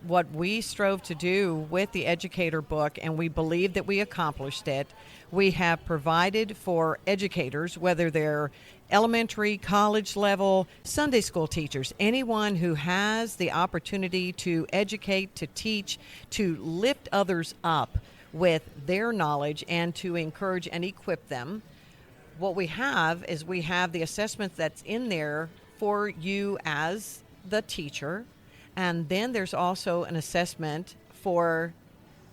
what we strove to do with the educator book, and we believe that we accomplished it. We have provided for educators, whether they're elementary, college level, Sunday school teachers, anyone who has the opportunity to educate, to teach, to lift others up with their knowledge and to encourage and equip them. What we have is we have the assessment that's in there for you as the teacher, and then there's also an assessment for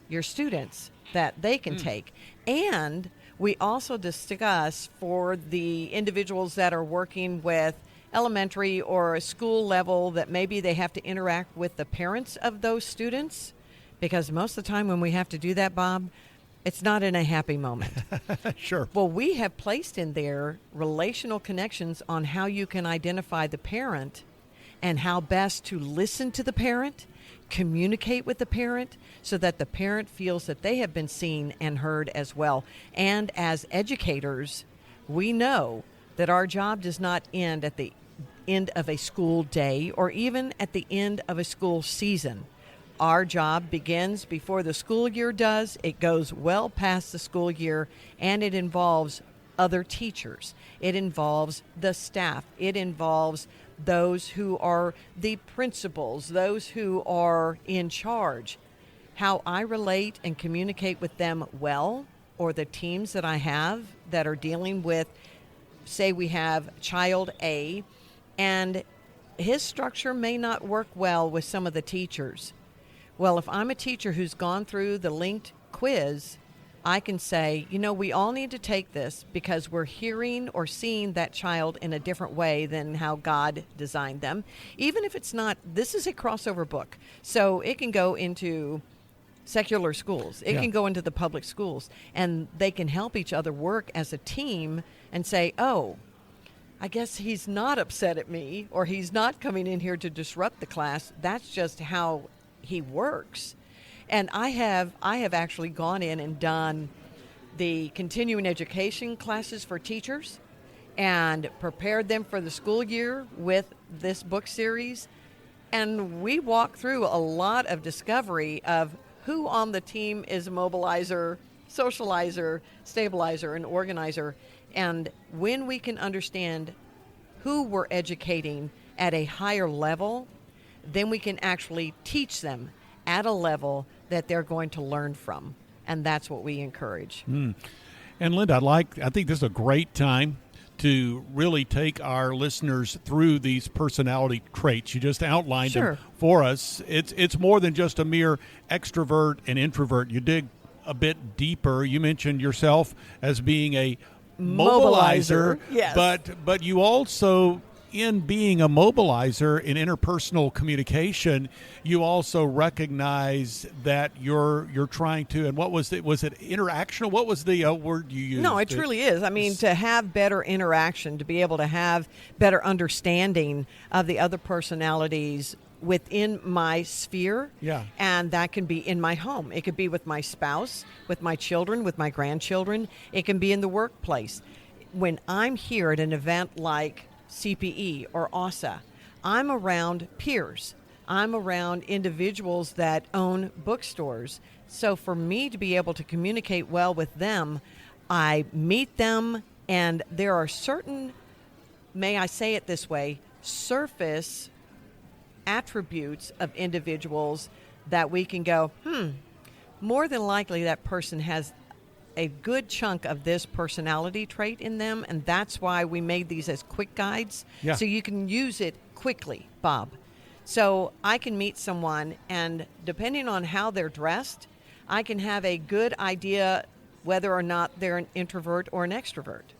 your students that they can take. And we also discuss for the individuals that are working with elementary or a school level that maybe they have to interact with the parents of those students, because most of the time when we have to do that, Bob, it's not in a happy moment. Sure. Well, we have placed in there relational connections on how you can identify the parent and how best to listen to the parent, communicate with the parent so that the parent feels that they have been seen and heard as well. And as educators, we know that our job does not end at the end of a school day or even at the end of a school season. Our job begins before the school year does. It goes well past the school year, and it involves other teachers. It involves the staff. It involves those who are the principals, those who are in charge. How I relate and communicate with them well, or the teams that I have that are dealing with, say we have child A, and his structure may not work well with some of the teachers. Well, if I'm a teacher who's gone through the linked quiz, I can say, we all need to take this because we're hearing or seeing that child in a different way than how God designed them. Even if it's not, this is a crossover book. So it can go into secular schools. It can go into the public schools. And they can help each other work as a team and say, oh, I guess he's not upset at me, or he's not coming in here to disrupt the class. That's just how he works. And I have actually gone in and done the continuing education classes for teachers and prepared them for the school year with this book series. And we walk through a lot of discovery of who on the team is a mobilizer, socializer, stabilizer, and organizer. And when we can understand who we're educating at a higher level, then we can actually teach them at a level that they're going to learn from. And that's what we encourage. And Linda, I think this is a great time to really take our listeners through these personality traits. You just outlined them for us. It's more than just a mere extrovert and introvert. You dig a bit deeper. You mentioned yourself as being a mobilizer. Yes. But you also, in being a mobilizer in interpersonal communication, you also recognize that you're trying to, and what was it interactional? What was the word you used? No, it truly is. I mean, to have better interaction, to be able to have better understanding of the other personalities within my sphere. Yeah. And that can be in my home. It could be with my spouse, with my children, with my grandchildren. It can be in the workplace. When I'm here at an event like CPE or ASA, I'm around peers. I'm around individuals that own bookstores. So for me to be able to communicate well with them, I meet them, and there are certain, may I say it this way, surface attributes of individuals that we can go, more than likely that person has a good chunk of this personality trait in them, and that's why we made these as quick guides, so you can use it quickly, Bob. So I can meet someone, and depending on how they're dressed, I can have a good idea whether or not they're an introvert or an extrovert.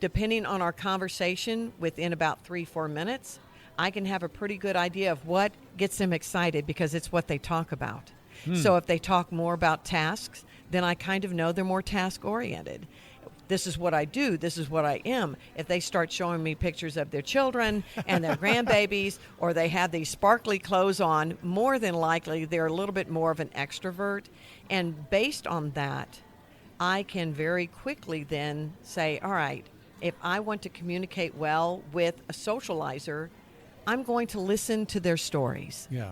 Depending on our conversation, within about 3-4 minutes, I can have a pretty good idea of what gets them excited because it's what they talk about. So if they talk more about tasks, then I kind of know they're more task-oriented. This is what I do. This is what I am. If they start showing me pictures of their children and their grandbabies, or they have these sparkly clothes on, more than likely they're a little bit more of an extrovert. And based on that, I can very quickly then say, all right, if I want to communicate well with a socializer, I'm going to listen to their stories. Yeah.